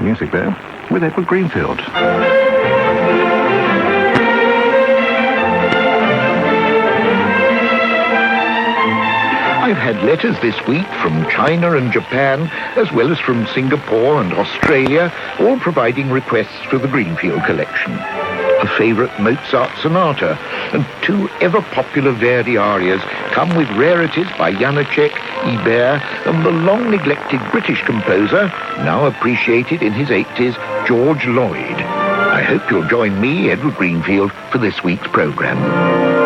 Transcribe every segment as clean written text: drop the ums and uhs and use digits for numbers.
music there with Edward Greenfield. I've had letters this week from China and Japan, as well as from Singapore and Australia, all providing requests for the Greenfield collection. A favourite Mozart sonata and 2 ever-popular Verdi arias come with rarities by Janacek, Ibert and the long-neglected British composer, now appreciated in his 80s, George Lloyd. I hope you'll join me, Edward Greenfield, for this week's programme.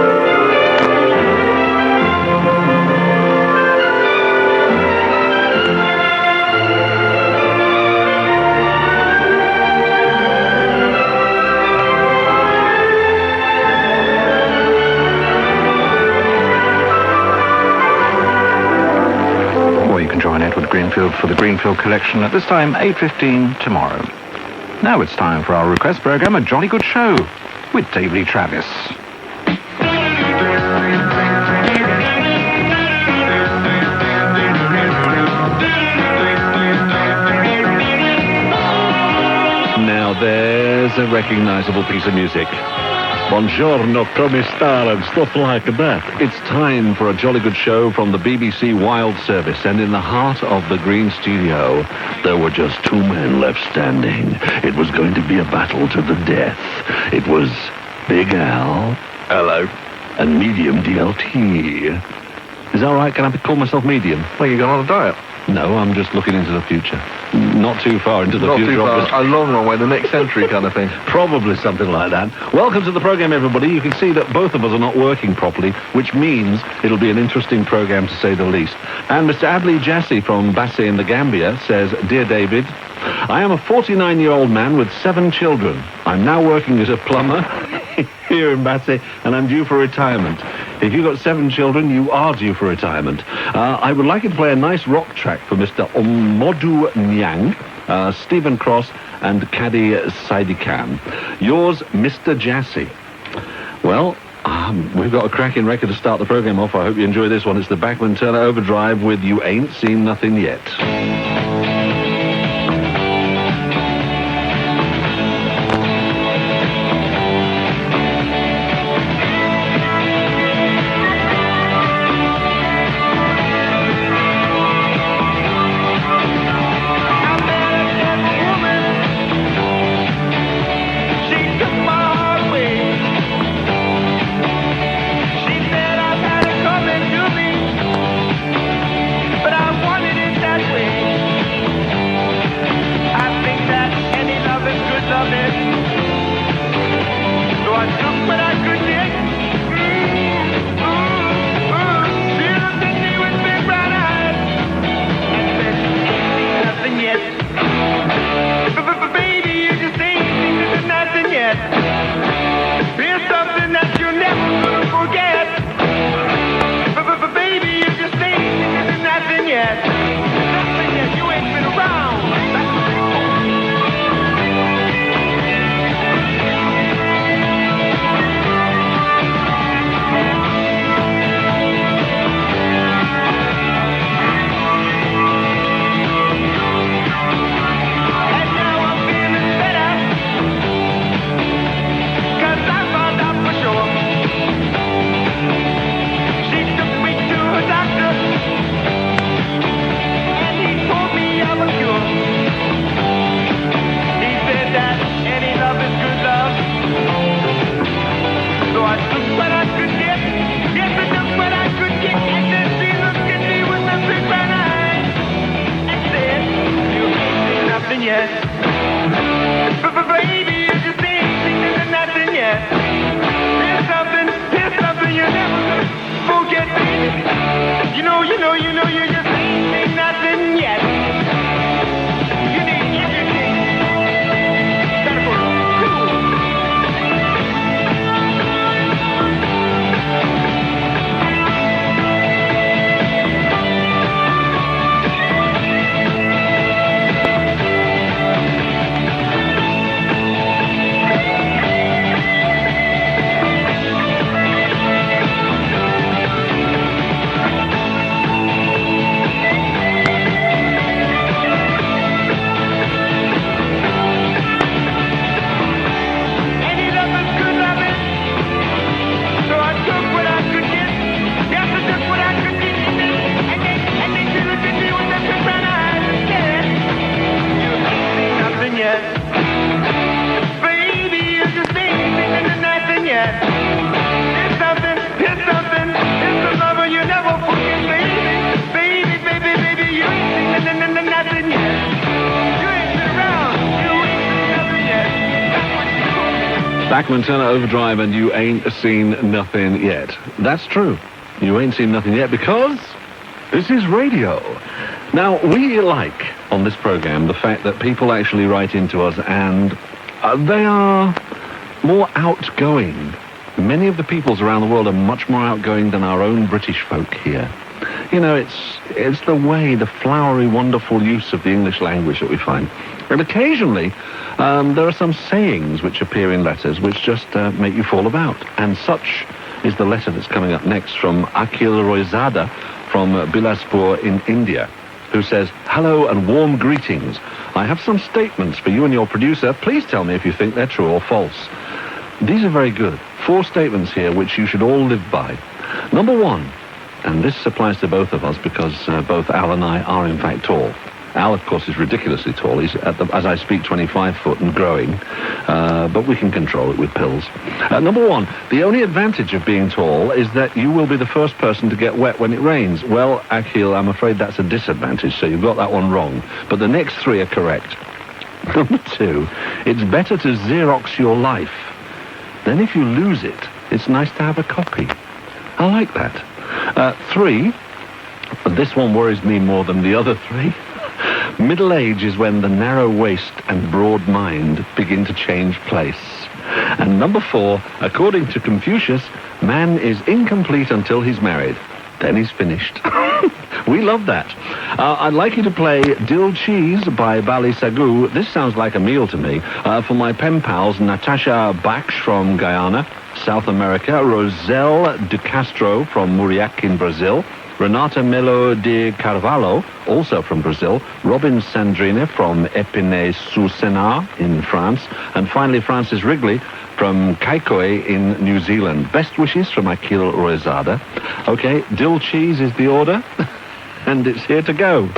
Join Edward Greenfield for the Greenfield collection at this time, 8:15 tomorrow. Now it's time for our request program, A Jolly Good Show, with Dave Lee Travis. Now there's a recognizable piece of music. Buongiorno, come sta, and stuff like that. It's time for A Jolly Good Show from the BBC Wild Service, and in the heart of the Green Studio, there were just 2 men left standing. It was going to be a battle to the death. It was Big Al. Hello. And Medium DLT. Is that all right? Can I call myself Medium? Well, you're going on a diet. No, I'm just looking into the future. Not too far into the Not future. too far, obviously. a long way, the next century kind of thing. Probably something like that. Welcome to the program, everybody. You can see that both of us are not working properly, which means it'll be an interesting program to say the least. And Mr. Adley Jassy from Bassey in the Gambia says, Dear David, I am a 49-year-old man with 7 children. I'm now working as a plumber here in Bassey, and I'm due for retirement. If you've got 7 children, you are due for retirement. I would like you to play a nice rock track for Mr. Omodu Nyang, Stephen Cross, and Kadi Saidikan. Yours, Mr. Jassy. Well, we've got a cracking record to start the program off. I hope you enjoy this one. It's the Bachman Turner Overdrive with You Ain't Seen Nothing Yet. But I wanted it that way. Bachman Turner Overdrive, and you ain't seen nothing yet. That's true. You ain't seen nothing yet because this is radio. Now, we like, on this program, the fact that people actually write into us and they are more outgoing. Many of the peoples around the world are much more outgoing than our own British folk here. You know, it's the way, the flowery, wonderful use of the English language that we find. And occasionally, there are some sayings which appear in letters which just make you fall about. And such is the letter that's coming up next from Akhil Royzada from Bilaspur in India, who says, "Hello and warm greetings. I have some statements for you and your producer. Please tell me if you think they're true or false." These are very good. 4 statements here which you should all live by. Number 1, and this applies to both of us because both Al and I are in fact tall. Al, of course, is ridiculously tall. He's, as I speak, 25 foot and growing, but we can control it with pills. Number 1, the only advantage of being tall is that you will be the first person to get wet when it rains. Well, Akhil, I'm afraid that's a disadvantage, so you've got that one wrong. But the next 3 are correct. Number 2, it's better to Xerox your life. Then if you lose it, it's nice to have a copy. I like that. 3, this one worries me more than the other 3. Middle age is when the narrow waist and broad mind begin to change place. And number 4, according to Confucius, man is incomplete until he's married. Then he's finished. We love that. I'd like you to play Dill Cheese by Bali Sagoo. This sounds like a meal to me. For my pen pals, Natasha Baksh from Guyana, South America, Roselle de Castro from Muriac in Brazil, Renata Melo de Carvalho, also from Brazil, Robin Sandrine from Épinay-sous-Sénart in France, and finally Francis Wrigley from Kaikoi in New Zealand. Best wishes from Akhil Royzada. Okay, Dill Cheese is the order, and it's here to go.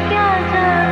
Pyaasa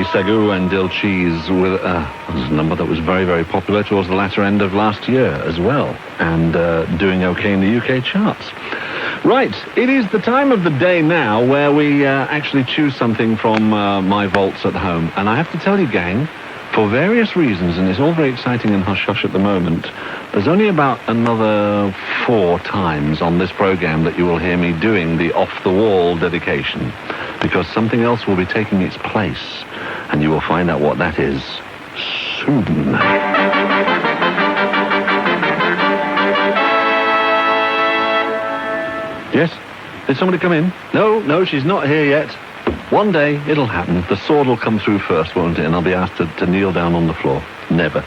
the sagu and dill cheese with was a number that was very, very popular towards the latter end of last year as well, and doing okay in the UK charts. Right, it is the time of the day now where we actually choose something from my vaults at home. And I have to tell you, gang, for various reasons, and it's all very exciting and hush-hush at the moment, there's only about another 4 times on this program that you will hear me doing the off-the-wall dedication, because something else will be taking its place, and you will find out what that is soon. Yes? Did somebody come in? No, she's not here yet. One day, it'll happen. The sword will come through first, won't it? And I'll be asked to kneel down on the floor. Never.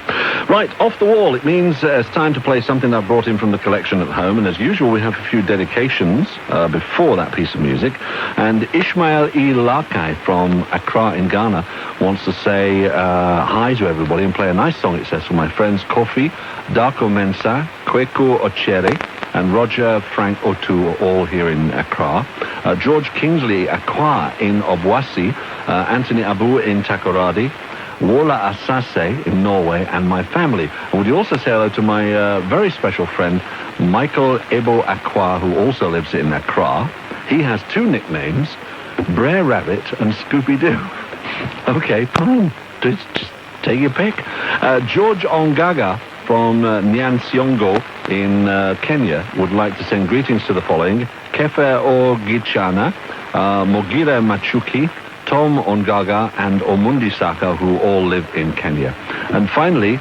Right, off the wall. It means it's time to play something I've brought in from the collection at home. And as usual, we have a few dedications before that piece of music. And Ishmael E. Lakai from Accra in Ghana wants to say hi to everybody and play a nice song, it says, for my friends Kofi, Darko Mensah, Kweku Ochere, and Roger Frank Otu, all here in Accra. George Kingsley Akwa in Obuasi, Anthony Abu in Takoradi, Wola Asase in Norway, and my family. And would you also say hello to my very special friend, Michael Ebo Akwa, who also lives in Accra. He has 2 nicknames, Brer Rabbit and Scooby-Doo. Okay, fine. Just take your pick. George Ongaga from Nyansiongo in Kenya would like to send greetings to the following: Kefe Ogichana, Mogira Machuki, Tom Ongaga, and Omundi Saka, who all live in Kenya. And finally,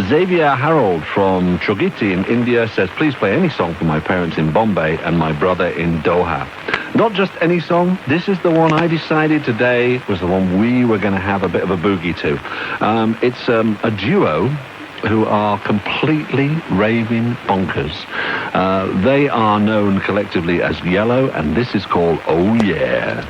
Xavier Harold from Chogiti in India says, please play any song for my parents in Bombay and my brother in Doha. Not just any song, this is the one I decided today was the one we were going to have a bit of a boogie to. It's a duo who are completely raving bonkers. They are known collectively as Yellow, and this is called Oh Yeah.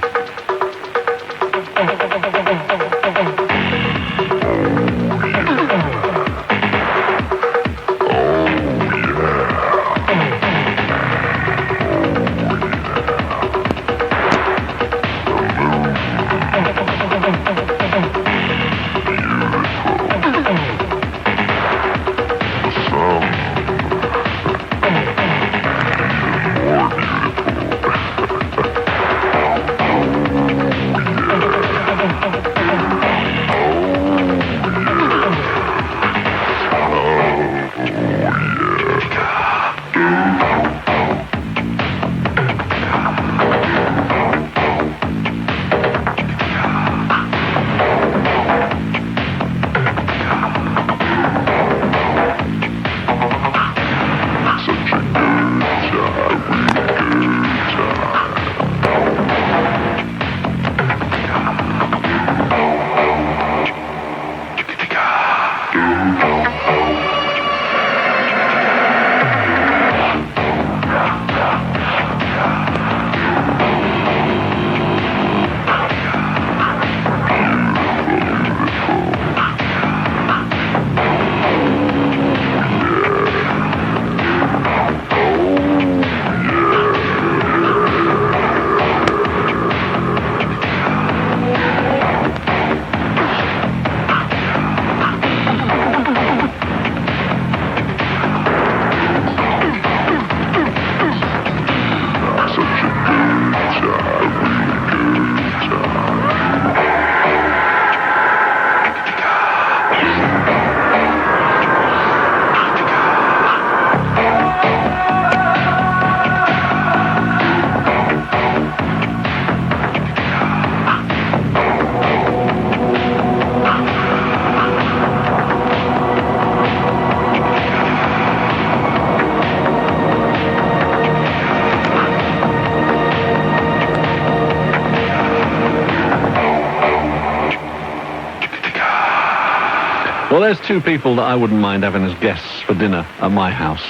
Well, there's 2 people that I wouldn't mind having as guests for dinner at my house.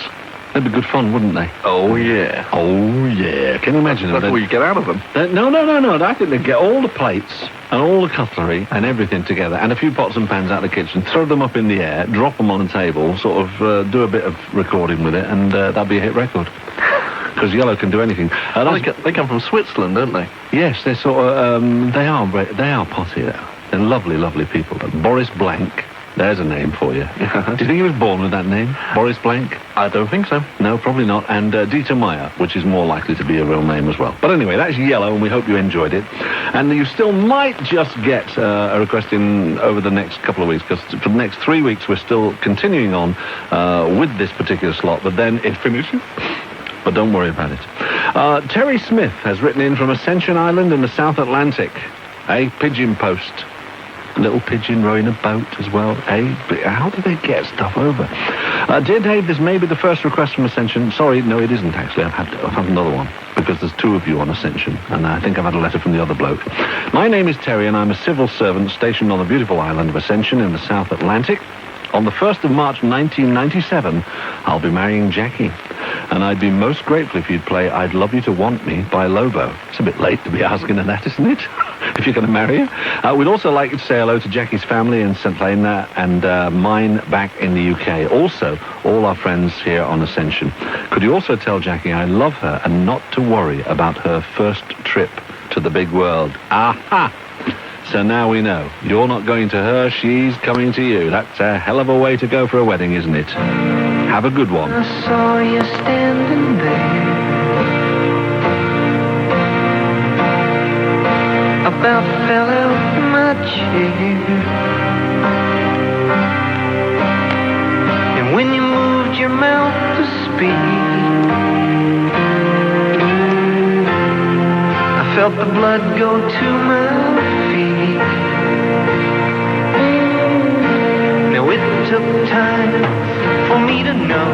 They'd be good fun, wouldn't they? Oh, yeah. Oh, yeah. Can you imagine That's what you get out of them. No. I think they'd get all the plates and all the cutlery and everything together, and a few pots and pans out of the kitchen, throw them up in the air, drop them on a table, sort of do a bit of recording with it, and that'd be a hit record. Because Yellow can do anything. They come from Switzerland, don't they? Yes, they're sort of, they are potty. They're lovely, lovely people. Boris Blank. There's a name for you. Do you think he was born with that name? Boris Blank? I don't think so. No, probably not. And Dieter Meyer, which is more likely to be a real name as well. But anyway, that's Yellow, and we hope you enjoyed it. And you still might just get a request in over the next couple of weeks, because for the next 3 weeks we're still continuing on with this particular slot, but then it finishes. But don't worry about it. Terry Smith has written in from Ascension Island in the South Atlantic. A pigeon post. A little pigeon rowing a boat as well. How do they get stuff over? Dear Dave, this may be the first request from Ascension. Sorry, no, it isn't actually. I've had another one, because there's 2 of you on Ascension, and I think I've had a letter from the other bloke. My name is Terry, and I'm a civil servant stationed on the beautiful island of Ascension in the South Atlantic. On the 1st of March 1997, I'll be marrying Jackie. And I'd be most grateful if you'd play I'd Love You to Want Me by Lobo. It's a bit late to be asking her that, isn't it? If you're going to marry her. We'd also like you to say hello to Jackie's family in St. Helena and mine back in the UK. Also, all our friends here on Ascension. Could you also tell Jackie I love her and not to worry about her first trip to the big world? Aha! So now we know. You're not going to her, she's coming to you. That's a hell of a way to go for a wedding, isn't it? Have a good one. I saw you standing there, about fell out of my chair. And when you moved your mouth to speak, I felt the blood go to my feet. Now it took time for me to know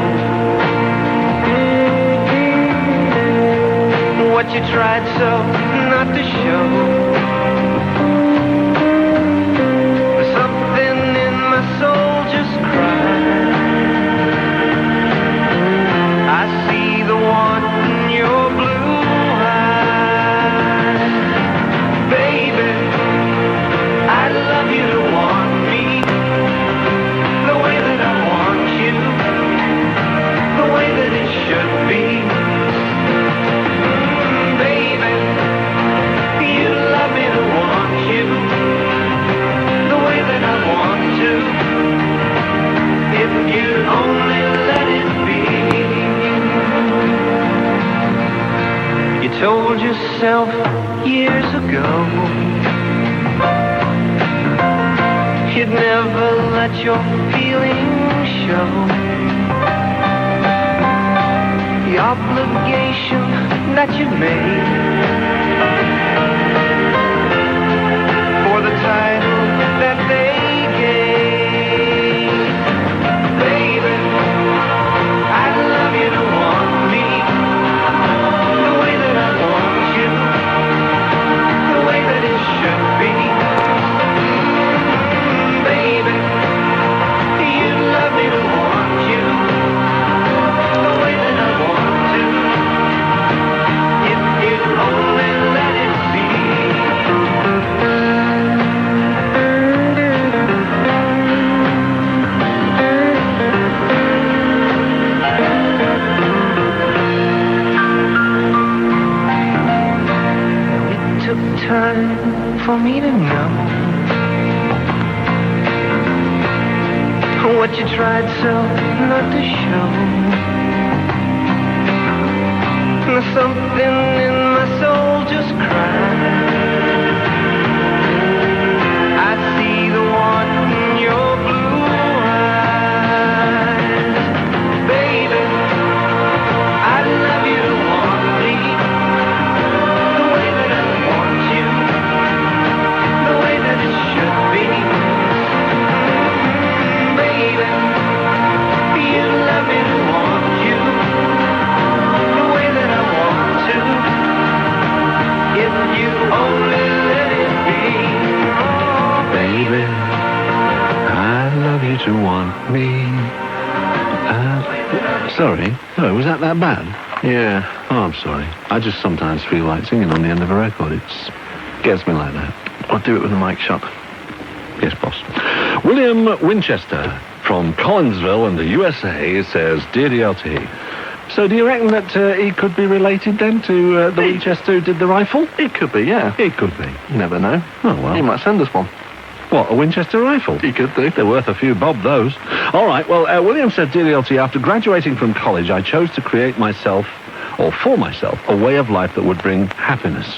what you tried so not to show. Something in my soul just cried. I see the want in your blue eyes. Baby, I'd love you to want me the way that I want you, the way that it should be. Baby, you love me to want you the way that I want to, if you only let it be. You told yourself years ago you'd never let your feelings show. The obligation that you made for the title that they gave. Baby, I'd love you to want me the way that I want you, the way that it should be. Baby, you love me to want you the way that I want to, if you only let it be. It took time for me to know what you tried so not to show. Something in my soul just cried. I see the want in your blue eyes. Baby, I'd love you to want me the way that I want you, the way that it should be. Baby, you love me to want you the way that I want to, if you only let it be. Oh, Baby, I love you to want me. Sorry, was that bad? Yeah. Oh, I'm sorry. I just sometimes feel like singing on the end of a record. It gets me like that. I'll do it with the mic shut. Yes, boss. William Winchester from Collinsville in the USA says, Dear DLT, so do you reckon that he could be related then to the Winchester who did the rifle? It could be, yeah. It could be. You never know. Oh, well. He might send us one. What, a Winchester rifle? You could do. They're worth a few bob, those. All right, well, William said, Dear DLT, after graduating from college, I chose to create myself, or for myself, a way of life that would bring happiness.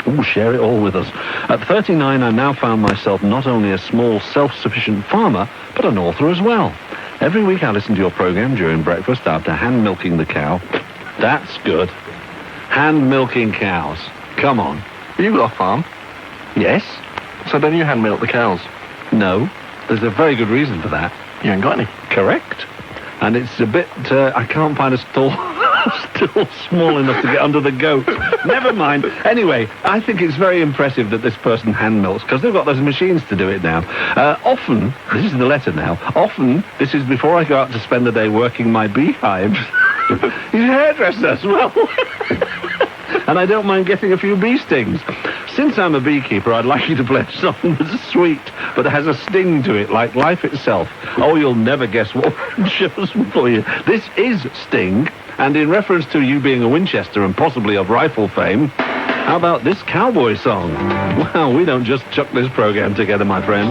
Ooh, share it all with us. At 39, I now found myself not only a small, self-sufficient farmer, but an author as well. Every week I listen to your program during breakfast after hand-milking the cow. That's good. Hand-milking cows. Come on. You got a farm, Yes? so don't you hand milk the cows? No. There's a very good reason for that. You ain't got any. Correct. And it's a bit, I can't find a stall still small enough to get under the goat. Never mind. Anyway, I think it's very impressive that this person hand milks, because they've got those machines to do it now. Often, this is the letter now, often, this is before I go out to spend the day working my beehives. He's a hairdresser as well. And I don't mind getting a few bee stings. Since I'm a beekeeper, I'd like you to play a song that's sweet, but has a sting to it, like life itself. Oh, you'll never guess what I've chosen for you. This is Sting, and in reference to you being a Winchester and possibly of rifle fame, how about this cowboy song? Wow, we don't just chuck this program together, my friend.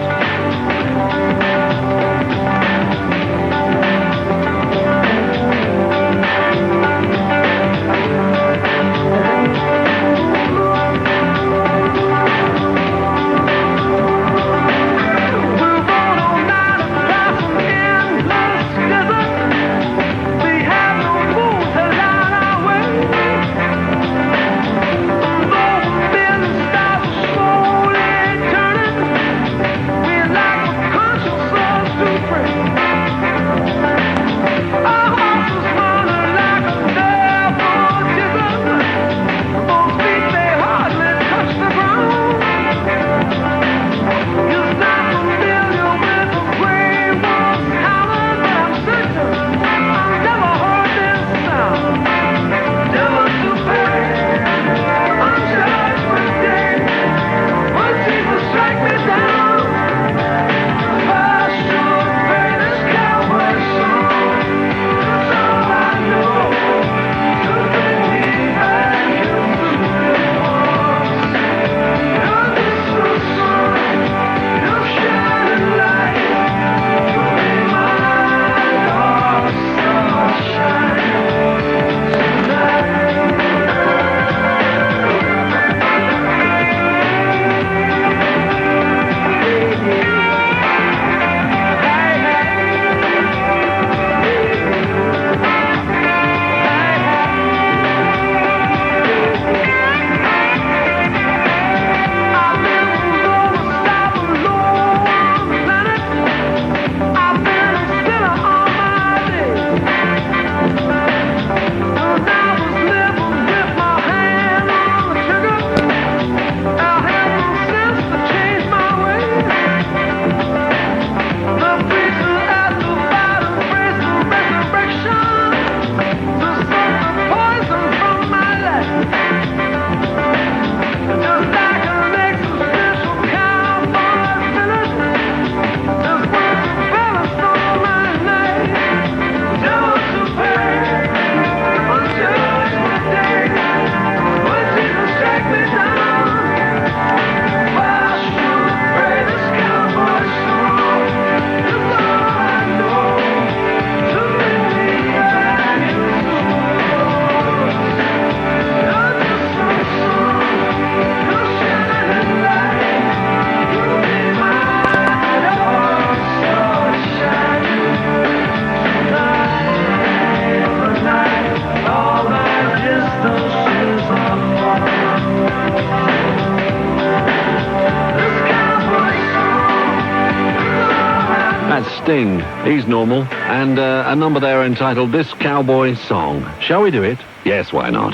Sting, he's normal, and a number there entitled This Cowboy Song. Shall we do it? Yes, why not?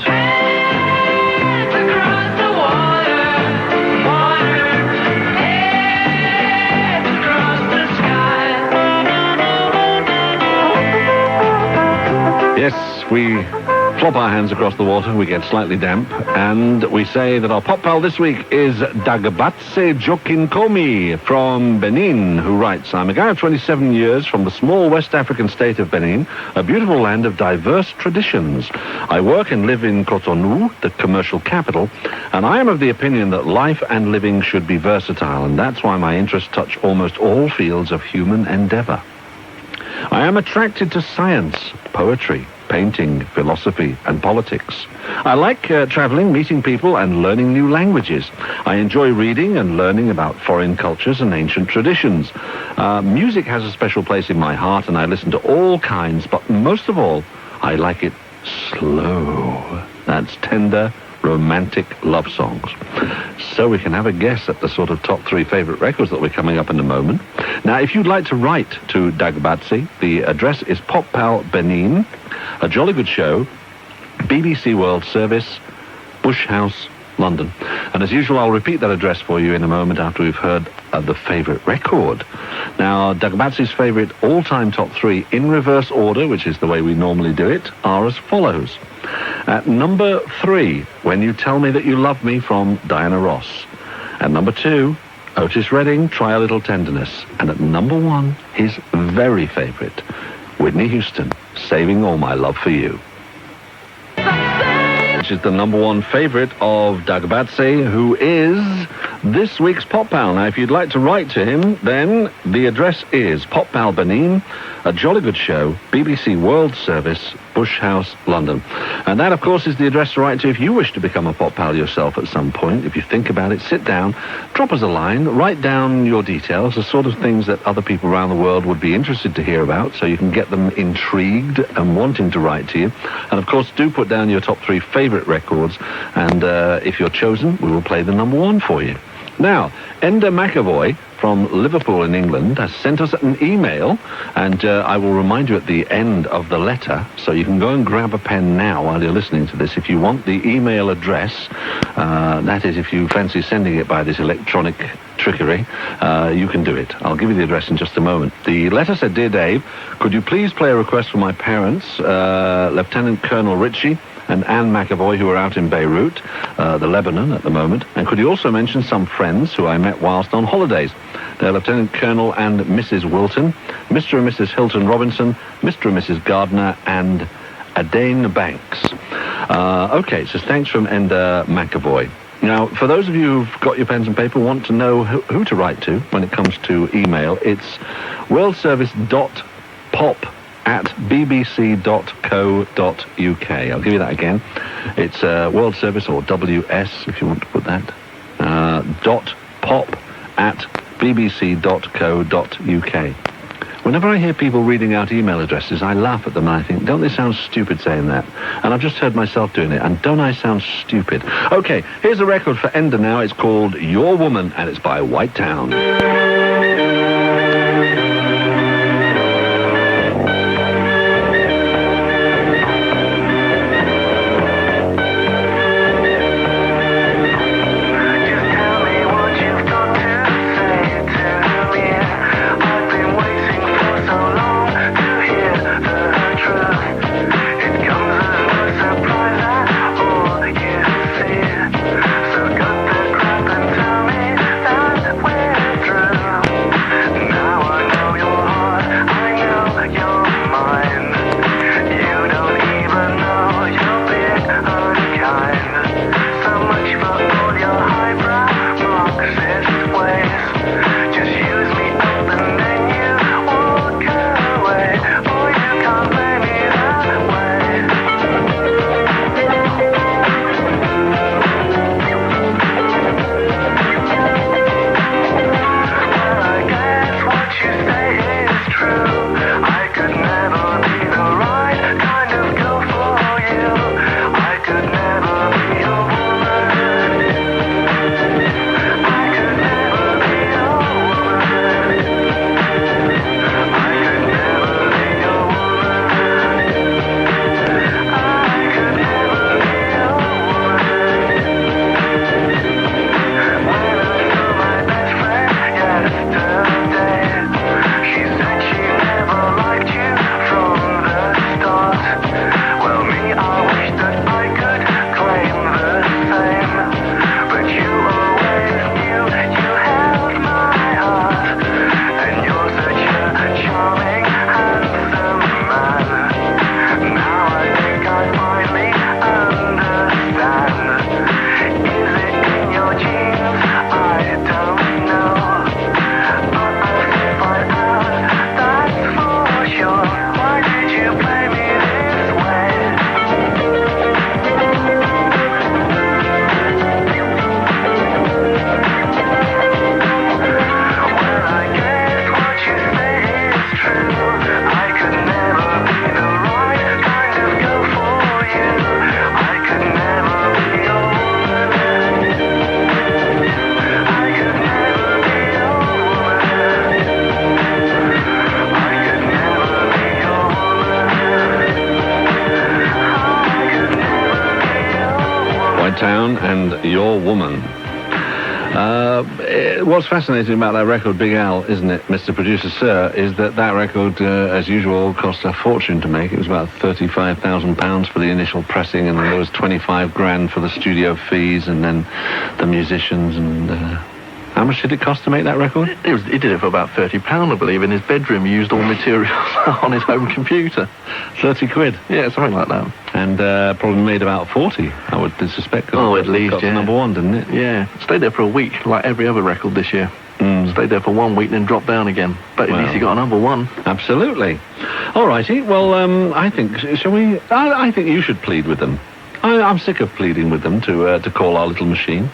Yes, we swap our hands across the water, we get slightly damp, and we say that our pop pal this week is Dagbatse Jokinkomi from Benin, who writes, I'm a guy of 27 years from the small West African state of Benin, a beautiful land of diverse traditions. I work and live in Cotonou, the commercial capital, and I am of the opinion that life and living should be versatile, and that's why my interests touch almost all fields of human endeavor. I am attracted to science, poetry, painting, philosophy, and politics. I like traveling, meeting people, and learning new languages. I enjoy reading and learning about foreign cultures and ancient traditions. Music has a special place in my heart, and I listen to all kinds, but most of all, I like it slow. That's tender, romantic love songs. So we can have a guess at the sort of top 3 favorite records that we're coming up in a moment. Now, if you'd like to write to Dagbatse, the address is Pop Pal Benin, A Jolly Good Show, BBC World Service, Bush House, London. And as usual, I'll repeat that address for you in a moment after we've heard the favorite record. Now, Dagbatse's favorite all-time top 3 in reverse order, which is the way we normally do it, are as follows. At number 3, When You Tell Me That You Love Me from Diana Ross. At number 2, Otis Redding, Try a Little Tenderness. And at number 1, his very favorite, Whitney Houston, Saving All My Love for You. Which is the number 1 favorite of Dagbatse, who is this week's Pop Pal. Now, if you'd like to write to him, then the address is Pop Pal Benin, A Jolly Good Show, BBC World Service, Bush House, London. And that, of course, is the address to write to if you wish to become a Pop Pal yourself at some point. If you think about it, sit down, drop us a line, write down your details, the sort of things that other people around the world would be interested to hear about, so you can get them intrigued and wanting to write to you. And, of course, do put down your top 3 favorite records, and if you're chosen, we will play the number 1 for you. Now, Enda McAvoy from Liverpool in England has sent us an email, and I will remind you at the end of the letter, so you can go and grab a pen now while you're listening to this. If you want the email address, that is, if you fancy sending it by this electronic trickery, you can do it. I'll give you the address in just a moment. The letter said, Dear Dave, could you please play a request for my parents, Lieutenant Colonel Ritchie and Anne McAvoy, who are out in Beirut, the Lebanon at the moment. And could you also mention some friends who I met whilst on holidays? They're Lieutenant Colonel and Mrs. Wilton, Mr. and Mrs. Hilton Robinson, Mr. and Mrs. Gardner, and Adane Banks. Okay, so thanks from Enda McAvoy. Now, for those of you who've got your pens and paper, want to know who to write to when it comes to email, it's worldservice.pop@bbc.co.uk. I'll give you that again. It's World Service, or WS, if you want to put that, .pop@bbc.co.uk. Whenever I hear people reading out email addresses, I laugh at them and I think, don't they sound stupid saying that? And I've just heard myself doing it, and don't I sound stupid? Okay, here's a record for Enda now. It's called Your Woman, and it's by White Town. So cut the crap and tell me that we're through. Woman and Your Woman. What's fascinating about that record, Big Al, isn't it, Mr. Producer Sir, is that record, as usual, cost a fortune to make. It was about £35,000 for the initial pressing, and then there was 25 grand for the studio fees, and then the musicians, and how much did it cost to make that record? He did it for about £30, I believe. In his bedroom, he used all materials on his home computer. 30 quid. Yeah, something like that. And probably made about 40, I would suspect. 'Cause Oh, it at least, got to yeah. number one, didn't it? Yeah, stayed there for a week, like every other record this year. Mm. Stayed there for 1 week, then dropped down again. But at Well. least he got a number one. Absolutely. All righty. Well, I think, shall we? I think you should plead with them. I'm sick of pleading with them to call our little machine.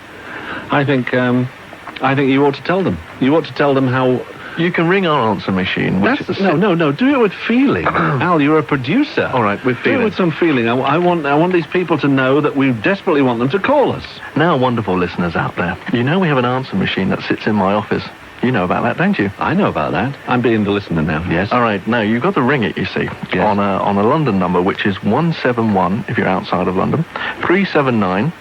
I think you ought to tell them. You ought to tell them how. You can ring our answer machine, which is No. Do it with feeling. Al, you're a producer. All right, with Do feeling. it with some feeling. I want these people to know that we desperately want them to call us. Now, wonderful listeners out there, you know we have an answer machine that sits in my office. You know about that, don't you? I know about that. I'm being the listener now. Yes. All right, now you've got to ring it, you see, Yes. on a London number, which is 171, if you're outside of London, 379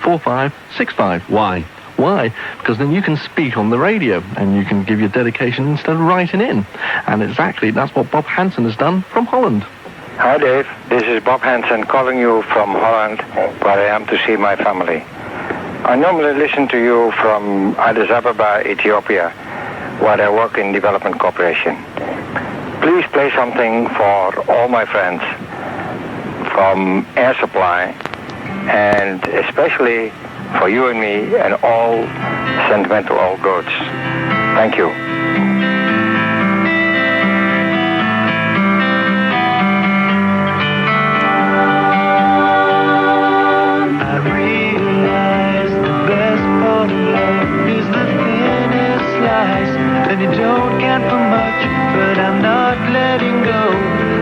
4565. Why? Why? Because then you can speak on the radio and you can give your dedication instead of writing in. And exactly, that's what Bob Hansen has done from Holland. Hi Dave, this is Bob Hansen calling you from Holland, where I am to see my family. I normally listen to you from Addis Ababa, Ethiopia, where I work in development cooperation. Please play something for all my friends from Air Supply, and especially for you and me and all sentimental old goats. Thank you. I realize the best part of love is the thinnest slice, and you don't count for much, but I'm not letting go.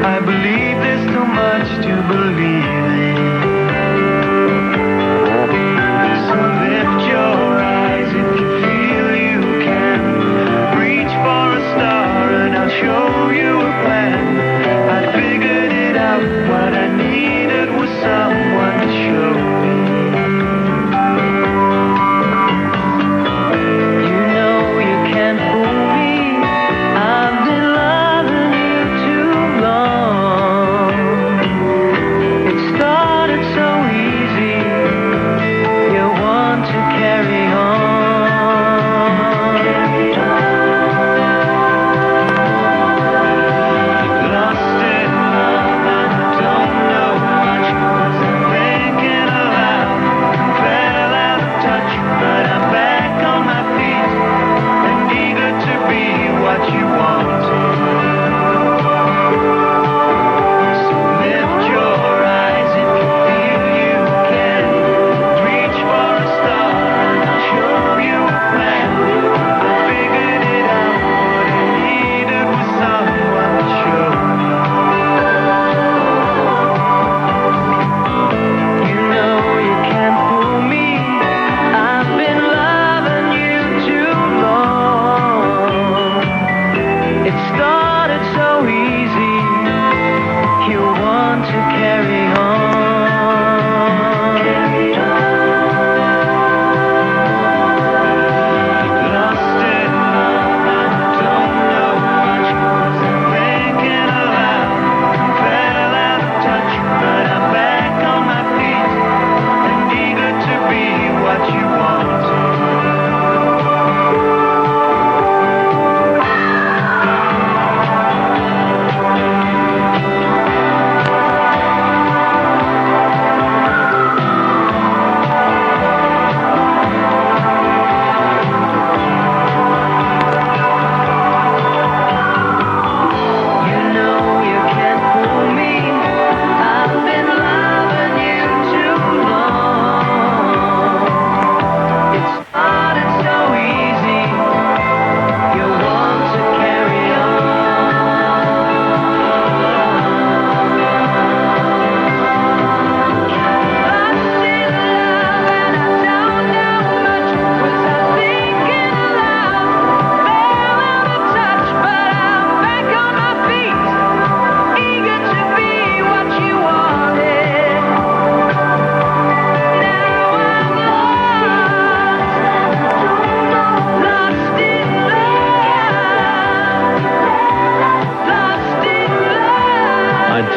I believe there's too much to believe in. So lift your eyes if you feel you can. Reach for a star and I'll show you a plan. I figured it out, what I needed was someone to show me. You know you can't fool me. I've been loving you too long. It started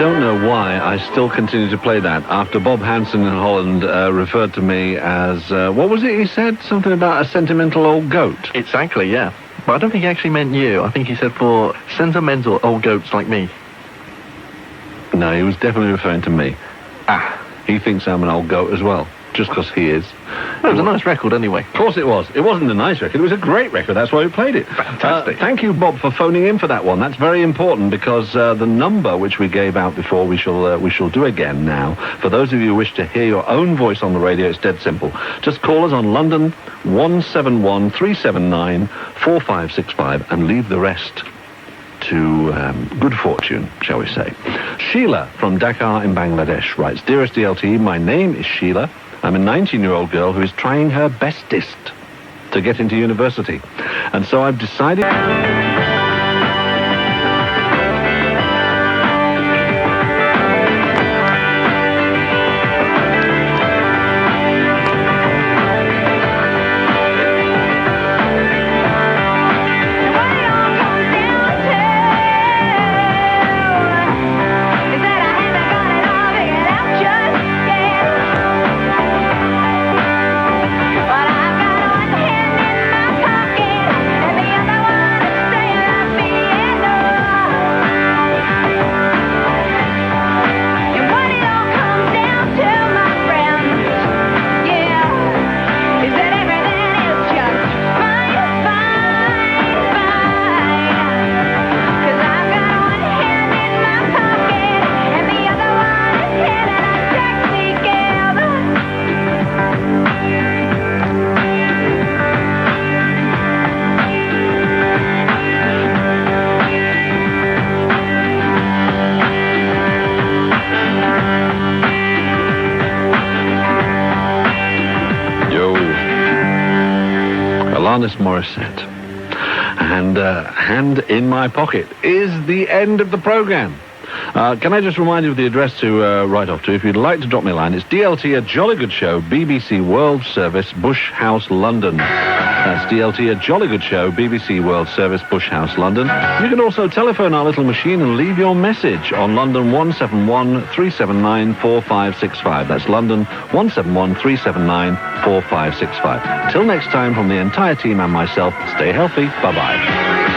don't know why I still continue to play that after Bob Hansen in Holland referred to me as, what was it he said? Something about a sentimental old goat. Exactly, yeah. But I don't think he actually meant you. I think he said for sentimental old goats like me. No, he was definitely referring to me. He thinks I'm an old goat as well, just because he is. It was a nice record anyway. Of course it was. It wasn't a nice record. It was a great record. That's why we played it. Fantastic. Thank you, Bob, for phoning in for that one. That's very important because the number which we gave out before we shall do again now. For those of you who wish to hear your own voice on the radio, it's dead simple. Just call us on London 171 379 4565 and leave the rest to good fortune, shall we say. Sheila from Dhaka in Bangladesh writes, Dearest DLT, my name is Sheila. I'm a 19-year-old girl who is trying her bestest to get into university. And so I've decided... Alanis Morissette. And Hand in My Pocket is the end of the programme. Can I just remind you of the address to write off to? If you'd like to drop me a line, it's DLT, A Jolly Good Show, BBC World Service, Bush House, London. That's DLT, A Jolly Good Show, BBC World Service, Bush House, London. You can also telephone our little machine and leave your message on London 171 379 4565. That's London 171 379 4565. Till next time, from the entire team and myself, stay healthy. Bye-bye.